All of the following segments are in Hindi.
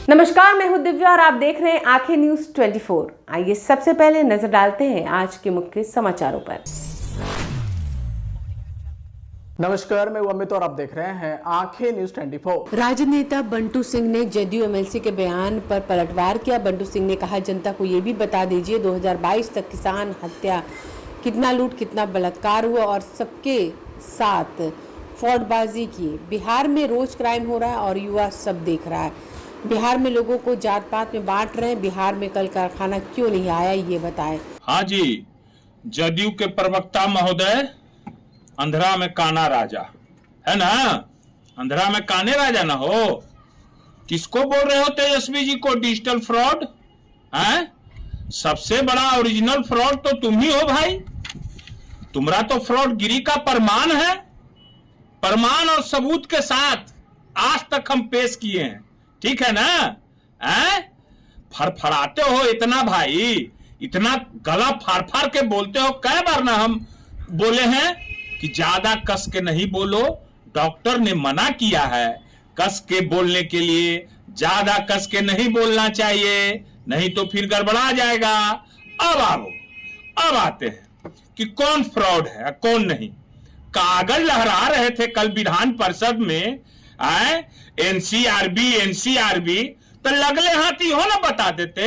नमस्कार, मैं हूं दिव्या और आप देख रहे हैं आंखें न्यूज 24। आइए सबसे पहले नजर डालते हैं आज के मुख्य समाचारों पर। नमस्कार, मैं अमित और आप देख रहे हैं आंखें न्यूज 24। राजनेता बंटू सिंह ने जदयू एमएलसी के बयान पर पलटवार किया। बंटू सिंह ने कहा, जनता को ये भी बता दीजिए 2022 तक किसान हत्या, कितना लूट, कितना बलात्कार हुआ और सबके साथ फ्रॉडबाजी की। बिहार में रोज क्राइम हो रहा है और युवा सब देख रहा है। बिहार में लोगों को जात पात में बांट रहे हैं। बिहार में कल कारखाना क्यों नहीं आया, ये बताएं। हाँ जी, जदयू के प्रवक्ता महोदय, अंधरा में काना राजा है ना। अंधरा में काने राजा ना हो। किसको बोल रहे हो तेजस्वी जी को डिजिटल फ्रॉड? हैं? सबसे बड़ा ओरिजिनल फ्रॉड तो तुम ही हो भाई। तुम्हारा तो फ्रॉड गिरी का प्रमाण है। प्रमाण और सबूत के साथ आज तक हम पेश किए हैं, ठीक है ना। फड़फड़ाते हो इतना भाई, इतना गला फाड़ फाड़ के बोलते हो। कई बार ना हम बोले हैं कि ज्यादा कस के नहीं बोलो। डॉक्टर ने मना किया है कस के बोलने के लिए। ज्यादा कस के नहीं बोलना चाहिए, नहीं तो फिर गड़बड़ा जाएगा। अब आते हैं कि कौन फ्रॉड है कौन नहीं। कागज लहरा रहे थे कल विधान परिषद में, एनसीआरबी तो लगले हाथी हो ना बता देते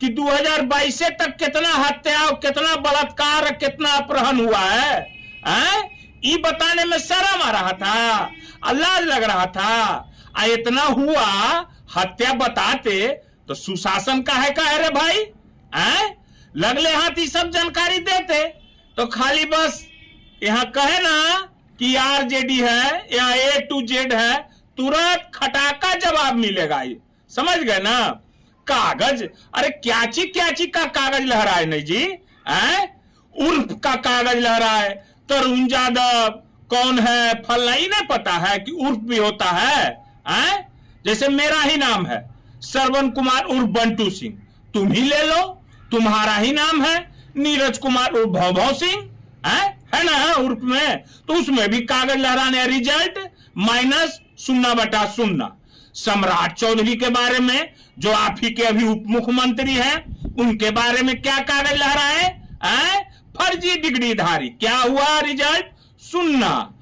कि 2022 तक कितना हत्या, कितना बलात्कार, कितना अपहरण हुआ है। ये बताने में शर्म आ रहा था, लाज लग रहा था। इतना हुआ हत्या बताते तो सुशासन का है रे भाई। लगले हाथी सब जानकारी देते तो खाली बस यहाँ कहे ना कि आरजेडी है या ए टू जेड है, तुरंत खटाका जवाब मिलेगा। ये समझ गए ना। कागज, अरे क्याची का कागज लहराए नहीं जी। उर्फ का कागज लहराए। तरुण यादव कौन है फलना ही नहीं पता है कि उर्फ भी होता है। जैसे मेरा ही नाम है श्रवण कुमार उर्फ बंटू सिंह, तुम ही ले लो, तुम्हारा ही नाम है नीरज कुमार उर्फ भव सिंह, है ना उर्फ में। तो उसमें भी कागज लहराने रिजल्ट -0/0। सम्राट चौधरी के बारे में, जो आप ही के अभी उप मुख्यमंत्री हैं, उनके बारे में क्या कागज लहराए? फर्जी डिग्रीधारी। क्या हुआ रिजल्ट? 0।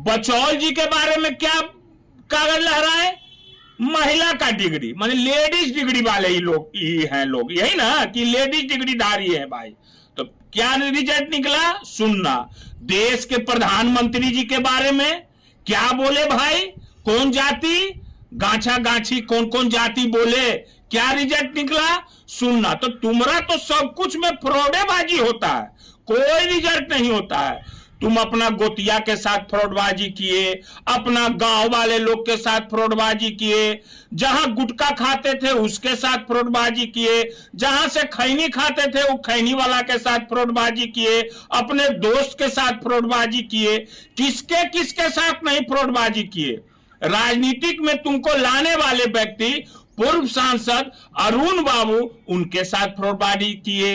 बचौल जी के बारे में क्या कागज लहराए? महिला का डिग्री, माने लेडीज डिग्री वाले ही लोग हैं लोग, यही ना कि लेडीज डिग्रीधारी है भाई। तो क्या रिजल्ट निकला? 0। देश के प्रधानमंत्री जी के बारे में क्या बोले भाई? कौन जाति, गाछा गाछी कौन कौन जाति बोले, क्या रिजल्ट निकला? 0। तो तुम्हारा तो सब कुछ में फ्रॉडेबाजी होता है, कोई रिजल्ट नहीं होता है। तुम अपना गोतिया के साथ फ्रॉडबाजी किए, अपना गांव वाले लोग के साथ फ्रॉडबाजी किए, जहां गुटखा खाते थे उसके साथ फ्रॉडबाजी किए, जहां से खैनी खाते थे वो खैनी वाला के साथ फ्रॉडबाजी किए, अपने दोस्त के साथ फ्रॉडबाजी किए। किसके किसके साथ नहीं फ्रॉडबाजी किए? राजनीतिक में तुमको लाने वाले व्यक्ति पूर्व सांसद अरुण बाबू, उनके साथ फ्रॉडबाजी किए।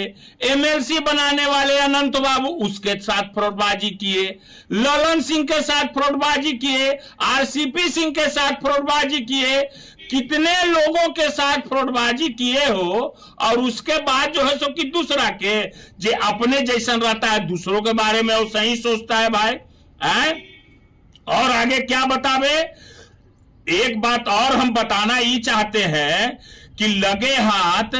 एमएलसी बनाने वाले अनंत बाबू, उसके साथ फ्रॉडबाजी किए। ललन सिंह के साथ फ्रॉडबाजी किए। आरसीपी सिंह के साथ फ्रॉडबाजी किए। कितने लोगों के साथ फ्रॉडबाजी किए हो। और उसके बाद जो है सो कि दूसरा के जे अपने जैसा रहता है, दूसरों के बारे में वो सही सोचता है भाई। और आगे क्या बतावे? एक बात और हम बताना ही चाहते हैं कि लगे हाथ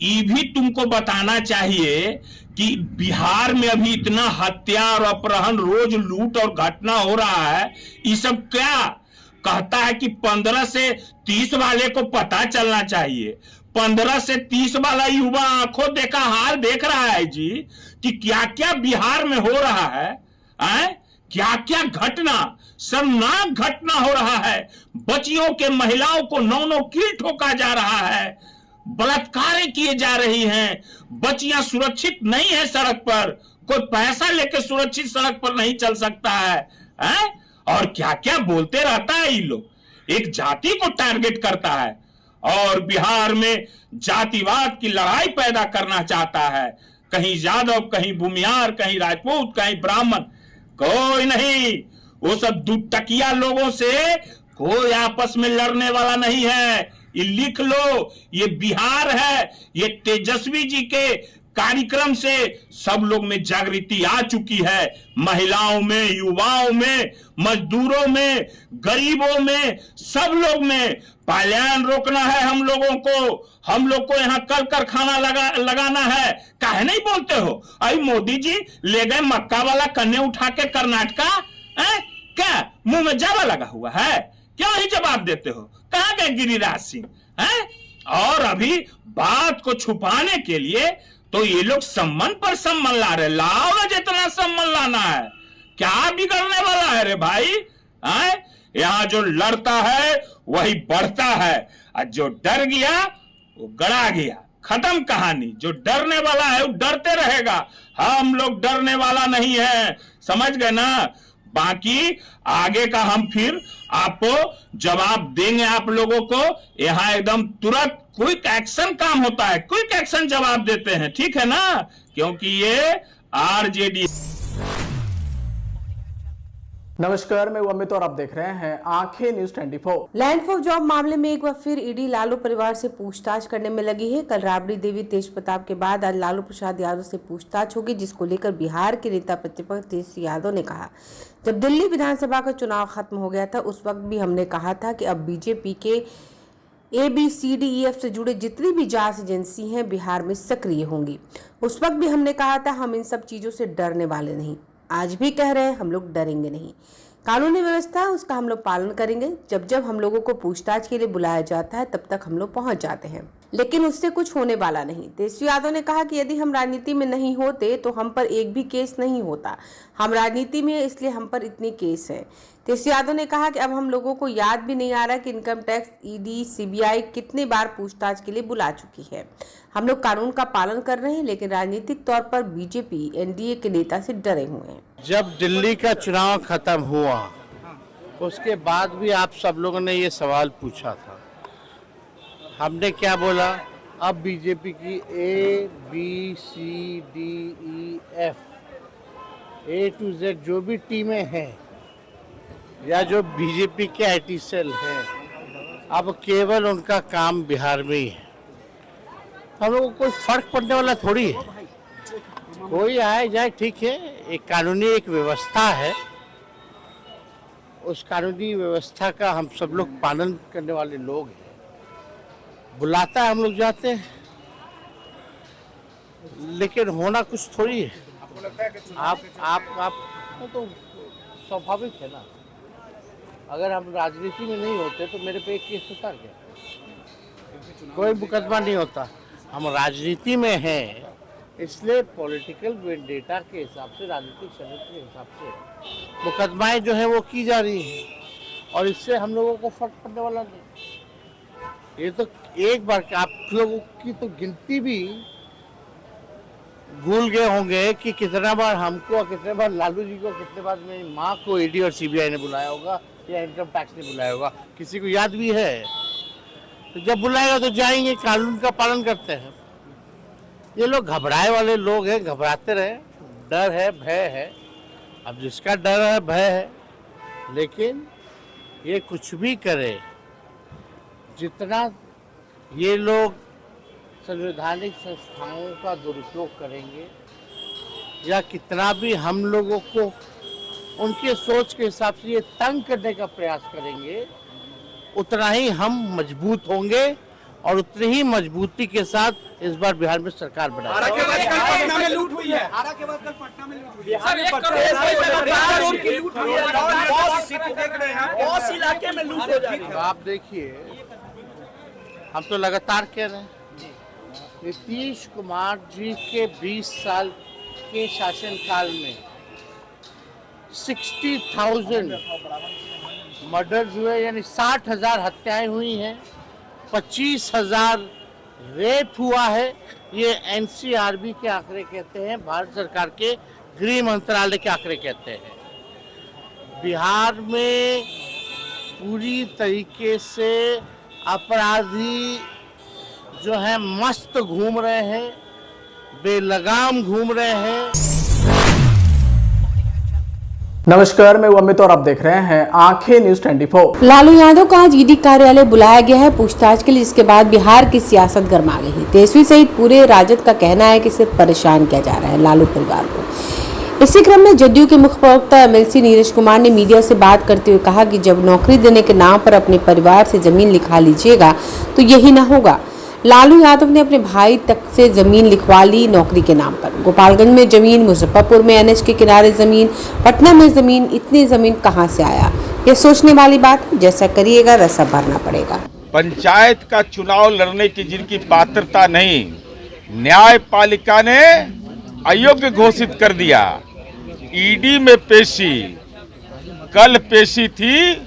ये भी तुमको बताना चाहिए कि बिहार में अभी इतना हत्या और अपहरण, रोज लूट और घटना हो रहा है। ये सब क्या कहता है कि 15 से 30 वाले को पता चलना चाहिए। 15 से 30 वाला युवा आंखों देखा हाल देख रहा है जी कि क्या क्या बिहार में हो रहा है। क्या क्या घटना, शर्मनाक घटना हो रहा है। बच्चियों के, महिलाओं को 9 कील ठोका जा रहा है, बलात्कार किए जा रही हैं। बच्चियां सुरक्षित नहीं है सड़क पर, कोई पैसा लेके सुरक्षित सड़क पर नहीं चल सकता है। और क्या क्या बोलते रहता है ये लोग, एक जाति को टारगेट करता है और बिहार में जातिवाद की लड़ाई पैदा करना चाहता है। कहीं यादव, कहीं भूमियार, कहीं राजपूत, कहीं ब्राह्मण, कोई नहीं। वो सब दुटकिया लोगों से कोई आपस में लड़ने वाला नहीं है। ये लिख लो, ये बिहार है। ये तेजस्वी जी के कार्यक्रम से सब लोग में जागृति आ चुकी है, महिलाओं में, युवाओं में, मजदूरों में, गरीबों में, सब लोग में। पलायन रोकना है हम लोगों को, हम लोग को यहाँ कल कारखाना लगाना है। काहे नहीं बोलते हो? अरे मोदी जी ले गए मक्का वाला कन्या उठा के कर्नाटका, क्या मुंह में जावा लगा हुआ है? क्यों नहीं जवाब देते हो? कहाँ गए गिरिराज सिंह? और अभी बात को छुपाने के लिए तो ये लोग सम्मान पर सम्मान ला रहे। लाओ ना, जितना सम्मान लाना है। क्या बिगड़ने वाला है रे भाई? यहाँ जो लड़ता है वही बढ़ता है, और जो डर गया वो गड़ा गया। खत्म कहानी। जो डरने वाला है वो डरते रहेगा। हम लोग डरने वाला नहीं है, समझ गए ना? बाकी आगे का हम फिर आपको जवाब देंगे। आप लोगों को यहाँ एकदम तुरंत क्विक एक्शन काम होता है, क्विक एक्शन जवाब देते हैं, ठीक है ना? क्योंकि ये आरजेडी। नमस्कार, मैं अमित और आप देख रहे हैं आंखें न्यूज 24। लैंड फॉर जॉब मामले में एक बार फिर ईडी लालू परिवार से पूछताछ करने में लगी है। कल राबड़ी देवी तेज प्रताप के बाद आज लालू प्रसाद यादव से पूछताछ होगी, जिसको लेकर बिहार के नेता प्रतिपक्ष तेजस्वी यादव ने कहा, जब दिल्ली विधानसभा का चुनाव खत्म हो गया था उस वक्त भी हमने कहा था कि अब बीजेपी के ABCDEF से जुड़े जितनी भी जांच एजेंसी हैं बिहार में सक्रिय होंगी। उस वक्त भी हमने कहा था हम इन सब चीजों से डरने वाले नहीं। आज भी कह रहे हैं हम लोग डरेंगे नहीं। कानूनी व्यवस्था है उसका हम लोग पालन करेंगे। जब जब हम लोगों को पूछताछ के लिए बुलाया जाता है तब तक हम लोग पहुंच जाते हैं, लेकिन उससे कुछ होने वाला नहीं। तेजस्वी यादव ने कहा कि यदि हम राजनीति में नहीं होते तो हम पर एक भी केस नहीं होता। हम राजनीति में हैं इसलिए हम पर इतनी केस है। तेजस्वी यादव ने कहा कि अब हम लोगों को याद भी नहीं आ रहा कि इनकम टैक्स, ED, CBI कितनी बार पूछताछ के लिए बुला चुकी है। हम लोग कानून का पालन कर रहे हैं, लेकिन राजनीतिक तौर पर बीजेपी NDA के नेता से डरे हुए हैं। जब दिल्ली का चुनाव खत्म हुआ उसके बाद भी आप सब लोगों ने ये सवाल पूछा था। हमने क्या बोला? अब बीजेपी की ABCDEF A to Z जो भी टीमें हैं या जो बीजेपी के IT सेल हैं, अब केवल उनका काम बिहार में ही है। हम लोगों को कोई फर्क पड़ने वाला थोड़ी है। कोई आए जाए ठीक है, एक कानूनी एक व्यवस्था है, उस कानूनी व्यवस्था का हम सब लोग पालन करने वाले लोग हैं। बुलाता है हम लोग जाते हैं, लेकिन होना कुछ थोड़ी है। आप तो स्वाभाविक है ना। अगर हम राजनीति में नहीं होते तो मेरे पे एक केस होता क्या? कोई मुकदमा नहीं होता। हम राजनीति में हैं इसलिए पॉलिटिकल वेंडेटा के हिसाब से, राजनीतिक षड्यंत्र के हिसाब से मुकदमाएं जो है वो की जा रही हैं, और इससे हम लोगों को फर्क पड़ने वाला नहीं। ये तो एक बार आप लोगों की तो गिनती भी भूल गए होंगे कि कितना बार हमको, कितने बार लालू जी को, कितने बार मेरी माँ को ED और CBI ने बुलाया होगा या इनकम टैक्स ने बुलाया होगा। किसी को याद भी है? तो जब बुलाएगा तो जाएंगे, कानून का पालन करते हैं। ये लोग घबराए वाले लोग हैं, घबराते रहे। डर है, भय है। अब जिसका डर है, भय है, लेकिन ये कुछ भी करे, जितना ये लोग संवैधानिक संस्थाओं का दुरुपयोग करेंगे या कितना भी हम लोगों को उनके सोच के हिसाब से ये तंग करने का प्रयास करेंगे, उतना ही हम मजबूत होंगे और उतनी ही मजबूती के साथ इस बार बिहार में सरकार बनाएंगे। पटना में लूट हुई है। बिहार में इलाके में लूट हो जाएगी। आप देखिए, हम तो लगातार कह रहे हैं, नीतीश कुमार जी के 20 साल के शासनकाल में 60,000 मर्डर्स हुए, यानी 60,000 हत्याएं हुई हैं, 25,000 रेप हुआ है। ये NCRB के आंकड़े कहते हैं, भारत सरकार के गृह मंत्रालय के आंकड़े कहते हैं। बिहार में पूरी तरीके से अपराधी जो है मस्त घूम रहे हैं, बेलगाम घूम रहे हैं। नमस्कार, मैं अमित और आप देख रहे हैं आंखें न्यूज 24। लालू यादव को आज ईडी कार्यालय बुलाया गया है पूछताछ के लिए, जिसके बाद बिहार की सियासत गर्मा गई है। तेजस्वी सहित पूरे राजद का कहना है कि सिर्फ परेशान किया जा रहा है लालू परिवार को। इसी क्रम में जदयू के मुख्य प्रवक्ता एमएलसी नीरज कुमार ने मीडिया से बात करते हुए कहा कि जब नौकरी देने के नाम पर अपने परिवार से जमीन लिखवा लीजिएगा तो यही न होगा। लालू यादव ने अपने भाई तक से जमीन लिखवा ली नौकरी के नाम पर। गोपालगंज में जमीन, मुजफ्फरपुर में एनएच के किनारे जमीन, पटना में जमीन, इतनी जमीन कहां से आया? ये सोचने वाली बात। जैसा करिएगा वैसा भरना पड़ेगा। पंचायत का चुनाव लड़ने की जिनकी पात्रता नहीं, न्यायपालिका ने अयोग्य घोषित कर दिया। ईडी में पेशी, कल पेशी थी।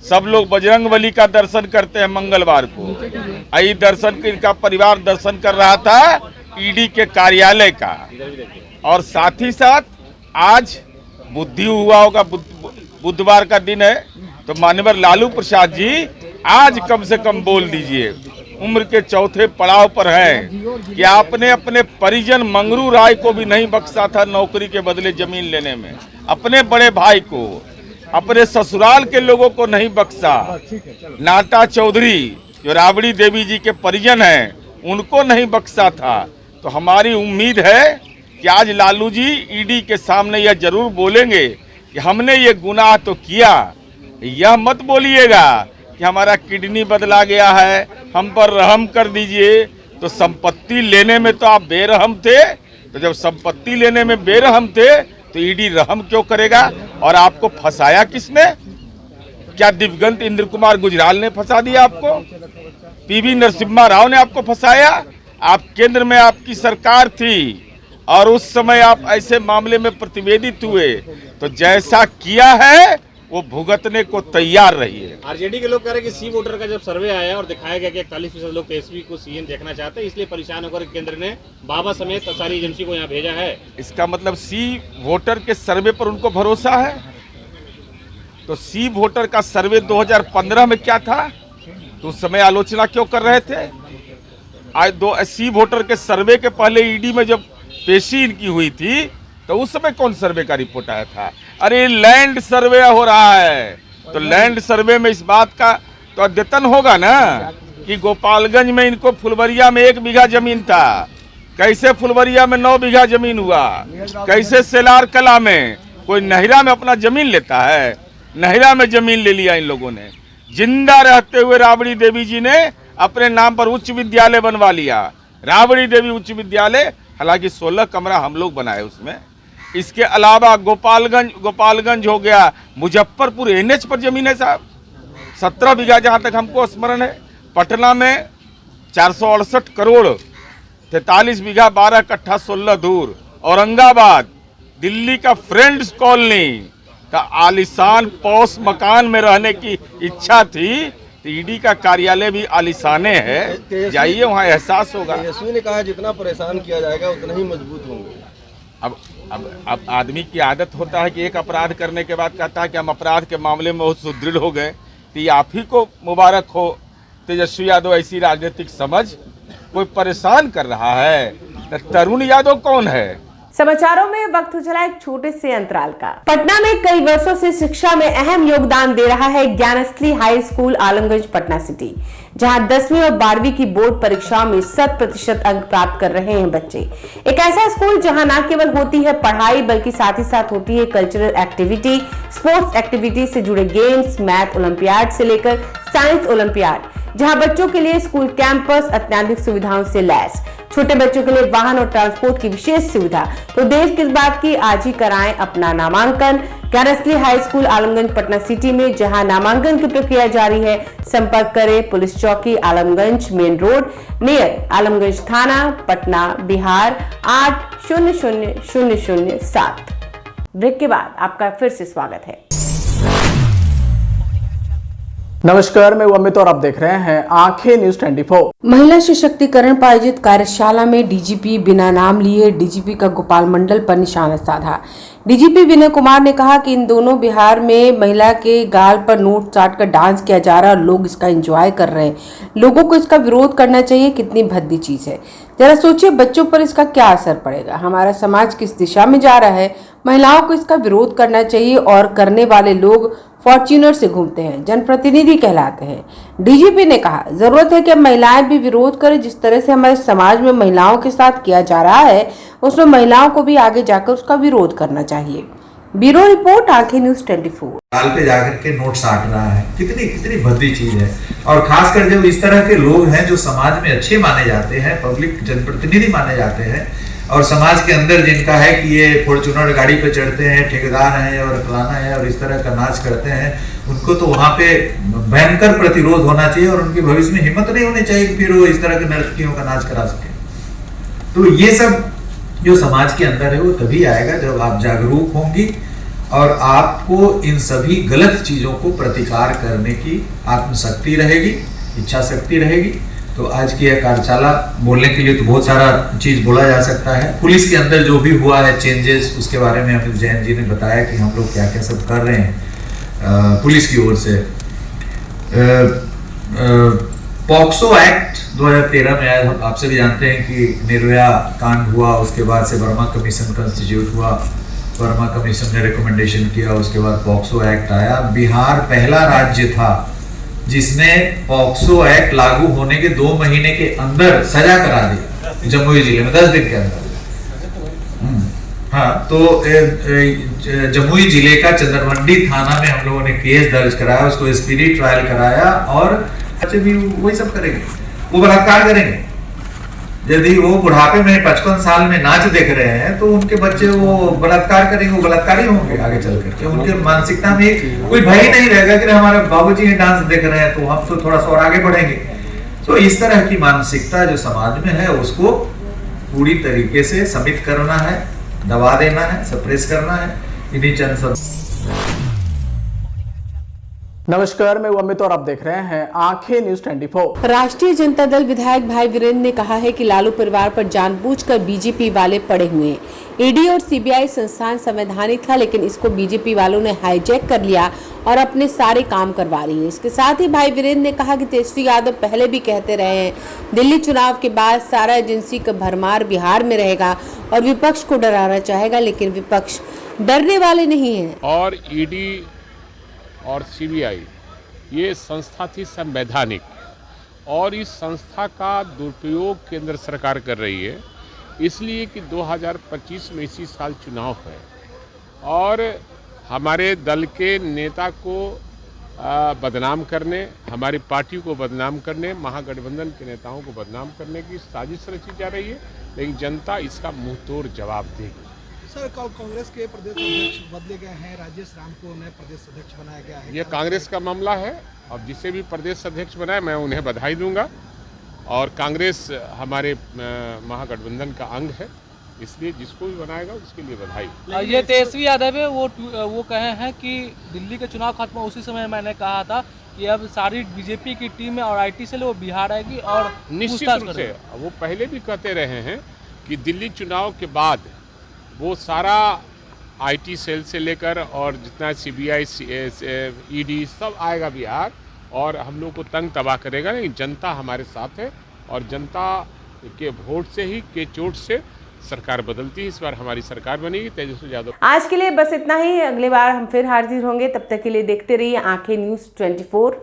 सब लोग बजरंगबली का दर्शन करते हैं मंगलवार को। आई दर्शन, इनका परिवार दर्शन कर रहा था ईडी के कार्यालय का। और साथ ही साथ आज बुद्धि हुआ होगा, बुधवार का दिन है, तो माननीय लालू प्रसाद जी आज कम से कम बोल दीजिए, उम्र के चौथे पड़ाव पर हैं कि आपने अपने परिजन मंगरू राय को भी नहीं बख्शा था नौकरी के बदले जमीन लेने में, अपने बड़े भाई को, अपने ससुराल के लोगों को नहीं बख्शा। नाटा चौधरी जो राबड़ी देवी जी के परिजन हैं, उनको नहीं बख्शा था। तो हमारी उम्मीद है कि आज लालू जी ईडी के सामने यह जरूर बोलेंगे कि हमने ये गुनाह तो किया। यह मत बोलिएगा कि हमारा किडनी बदला गया है, हम पर रहम कर दीजिए। तो संपत्ति लेने में तो आप बेरहम थे, तो जब संपत्ति लेने में बेरहम थे तो ईडी रहम क्यों करेगा? और आपको फंसाया किसने? क्या दिवंगत इंद्र कुमार गुजराल ने फंसा दिया आपको? पीवी नरसिम्हा राव ने आपको फंसाया? आप केंद्र में आपकी सरकार थी और उस समय आप ऐसे मामले में प्रतिवेदित हुए, तो जैसा किया है वो भुगतने को तैयार रहिए। आरजेडी के लोग कह रहे हैं कि सी वोटर का जब सर्वे आया और दिखाया गया कि 41% लोग तेजस्वी को सीएम देखना चाहते हैं, इसलिए परेशान होकर केंद्र ने बाबा समेत सारी एजेंसी को यहाँ भेजा है। इसका मतलब सी वोटर के सर्वे पर उनको भरोसा है? तो सी वोटर का सर्वे 2015 में क्या था, तो उस समय आलोचना क्यों कर रहे थे? आज सी वोटर के सर्वे के पहले ईडी में जब पेशी इनकी हुई थी तो उस समय कौन सर्वे का रिपोर्ट आया था? अरे लैंड सर्वे हो रहा है, तो लैंड सर्वे में इस बात का तो अद्यतन होगा ना कि गोपालगंज में इनको फुलवरिया में 1 बीघा जमीन था, कैसे फुलवरिया में 9 बीघा जमीन हुआ, कैसे सेलार कला में कोई नहिरा में अपना जमीन लेता है? नहिरा में जमीन ले लिया इन लोगों ने। जिंदा रहते हुए राबड़ी देवी जी ने अपने नाम पर उच्च विद्यालय बनवा लिया, राबड़ी देवी उच्च विद्यालय। हालांकि 16 कमरा हम लोग बनाए उसमें। इसके अलावा गोपालगंज हो गया, मुजफ्फरपुर एनएच पर जमीन है साहब, 17 बीघा जहां तक हमको स्मरण है। पटना में 468 करोड़, 43 बीघा 12 कट्ठा 16 दूर। औरंगाबाद, दिल्ली का फ्रेंड्स कॉलोनी का आलिशान पौस मकान में रहने की इच्छा थी, तो ईडी का कार्यालय भी आलिशाने है, जाइए वहाँ एहसास होगा। तेजस्वी ने कहा जितना परेशान किया जाएगा उतना ही मजबूत होंगे। अब आदमी की आदत होता है कि एक अपराध करने के बाद कहता है कि हम अपराध के मामले में बहुत सुदृढ़ हो गए। तो ये आप ही को मुबारक हो तेजस्वी यादव, ऐसी राजनीतिक समझ। कोई परेशान कर रहा है तो तरुण यादव कौन है? समाचारों में वक्त हो चला एक छोटे से अंतराल का। पटना में कई वर्षों से शिक्षा में अहम योगदान दे रहा है Gyansthali high school Alamganj Patna city, जहां 10वीं और 12वीं की बोर्ड परीक्षाओं में 100% अंक प्राप्त कर रहे हैं बच्चे। एक ऐसा स्कूल जहां न केवल होती है पढ़ाई बल्कि साथ ही साथ होती है कल्चरल एक्टिविटी, स्पोर्ट्स एक्टिविटी से जुड़े गेम्स, मैथ ओलंपियाड से लेकर साइंस ओलंपियाड, जहां बच्चों के लिए स्कूल कैंपस अत्याधुनिक सुविधाओं से लैस, छोटे बच्चों के लिए वाहन और ट्रांसपोर्ट की विशेष सुविधा। तो देर किस बात की, आज ही कराएं अपना नामांकन Gyansthali high school Alamganj Patna city में, जहां नामांकन की प्रक्रिया जारी है। संपर्क करें पुलिस चौकी Alamganj main road near Alamganj थाना पटना बिहार 800007। ब्रेक के बाद आपका फिर से स्वागत है। नमस्कार, मैं अमित और आप देख रहे हैं आंखें न्यूज 24। महिला सशक्तिकरण पर आयोजित कार्यशाला में डीजीपी बिना नाम लिए डीजीपी का गोपाल मंडल पर निशाना साधा। डीजीपी विनय कुमार ने कहा कि इन दोनों बिहार में महिला के गाल पर नोट चाट कर डांस किया जा रहा है और लोग इसका एंजॉय कर रहे हैं। लोगों को इसका विरोध करना चाहिए। कितनी भद्दी चीज है। जरा सोचिए बच्चों पर इसका क्या असर पड़ेगा। हमारा समाज किस दिशा में जा रहा है। महिलाओं को इसका विरोध करना चाहिए और करने वाले लोग फॉर्च्यूनर से घूमते हैं, जनप्रतिनिधि कहलाते हैं। डीजीपी ने कहा जरूरत है कि अब महिलाएं भी विरोध करें। जिस तरह से हमारे समाज में महिलाओं के साथ किया जा रहा है उसमें महिलाओं को भी आगे जाकर उसका विरोध करना चाहिए। ब्यूरो रिपोर्ट, आंखें न्यूज़ 24। गाल पे जाकर के नोट साट रहा है, कितनी कितनी भद्दी चीज है। और खासकर जब इस तरह के लोग हैं जो समाज में अच्छे माने जाते हैं, पब्लिक जनप्रतिनिधि माने जाते हैं और समाज के अंदर जिनका है कि ये फॉर्च्यूनर गाड़ी पे चढ़ते हैं, ठेकेदार हैं और फलाना है और इस तरह का नाच करते हैं, उनको तो वहां पे भयंकर प्रतिरोध होना चाहिए और उनके भविष्य में हिम्मत नहीं होनी चाहिए कि फिर वो इस तरह के नर्तकियों का नाच करा सके। तो ये सब जो समाज के अंदर है वो तभी आएगा जब आप जागरूक होंगी और आपको इन सभी गलत चीजों को प्रतिकार करने की आत्मशक्ति रहेगी, इच्छा शक्ति रहेगी। तो आज की यह कार्यशाला बोलने के लिए तो बहुत सारा चीज बोला जा सकता है। पुलिस के अंदर जो भी हुआ है चेंजेस, उसके बारे में अमित जैन जी ने बताया कि हम लोग क्या क्या सब कर रहे हैं पुलिस की ओर से। पॉक्सो एक्ट 2013 में आया, आप सभी जानते हैं कि निर्भया कांड हुआ, उसके बाद से वर्मा कमीशन कंस्टिट्यूट हुआ, वर्मा कमीशन ने रिकमेंडेशन किया, उसके बाद पॉक्सो एक्ट आया। बिहार पहला राज्य था जिसने पॉक्सो एक्ट लागू होने के 2 महीने के अंदर सजा करा दी, जमुई जिले में 10 दिन के अंदर। हाँ, तो जमुई जिले का चंद्रमंडी थाना में हम लोगों ने केस दर्ज कराया, उसको स्पीडी ट्रायल कराया और बच्चे भी वही सब करेंगे, वो बलात्कार करेंगे। यदि वो बुढ़ापे में 55 साल में नाच देख रहे हैं तो उनके बच्चे वो बलात्कार करेंगे, वो बलात्कारी होंगे आगे चल करके। उनके मानसिकता में कोई भय नहीं रहेगा कि हमारे बाबूजी डांस देख रहे हैं तो हम तो थोड़ा सा और आगे बढ़ेंगे। तो इस तरह की मानसिकता जो समाज में है उसको पूरी तरीके से समित करना है, दबा देना है, सप्रेस करना है। इन्हीं चंद सब। नमस्कार, मैं अमित और आप देख रहे हैं आंखें न्यूज़ 24। राष्ट्रीय जनता दल विधायक भाई वीरेंद्र ने कहा है कि लालू परिवार पर जानबूझकर बीजेपी वाले पड़े हुए हैं। ईडी और सीबीआई संस्थान संवैधानिक था, लेकिन इसको बीजेपी वालों ने हाईजैक कर लिया और अपने सारे काम करवा रही है। इसके साथ ही भाई वीरेंद्र ने कहा कि तेजस्वी यादव पहले भी कहते रहे हैं दिल्ली चुनाव के बाद सारा एजेंसी का भरमार बिहार में रहेगा और विपक्ष को डराना चाहेगा, लेकिन विपक्ष डरने वाले नहीं है। और ईडी और सीबीआई ये संस्था थी संवैधानिक और इस संस्था का दुरुपयोग केंद्र सरकार कर रही है, इसलिए कि 2025 में इसी साल चुनाव है और हमारे दल के नेता को बदनाम करने, हमारी पार्टी को बदनाम करने, महागठबंधन के नेताओं को बदनाम करने की साजिश रची जा रही है, लेकिन जनता इसका मुंहतोड़ जवाब देगी। सर, कांग्रेस के प्रदेश अध्यक्ष बदले गए हैं, राजेश राम को नए प्रदेश अध्यक्ष बनाया गया है। ये कांग्रेस का मामला है। अब जिसे भी प्रदेश अध्यक्ष बनाए मैं उन्हें बधाई दूंगा और कांग्रेस हमारे महागठबंधन का अंग है, इसलिए जिसको भी बनाएगा उसके लिए बधाई। ये तेजस्वी यादव है, वो कहे हैं कि दिल्ली के चुनाव खत्म उसी समय मैंने कहा था कि अब सारी बीजेपी की टीम है और आईटी से वो बिहार आएगी और निश्चित रूप से वो पहले भी कहते रहे हैं कि दिल्ली चुनाव के बाद वो सारा आईटी सेल से लेकर और जितना सीबीआई ईडी सब आएगा बिहार और हम लोग को तंग तबाह करेगा। लेकिन जनता हमारे साथ है और जनता के वोट से ही के चोट से सरकार बदलती है। इस बार हमारी सरकार बनेगी तेजस्वी यादव। आज के लिए बस इतना ही। अगली बार हम फिर हाजिर होंगे, तब तक के लिए देखते रहिए आंखें न्यूज़ 24।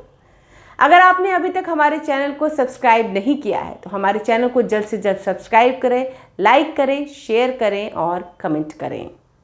अगर आपने अभी तक हमारे चैनल को सब्सक्राइब नहीं किया है तो हमारे चैनल को जल्द से जल्द सब्सक्राइब करें, लाइक करें, शेयर करें और कमेंट करें।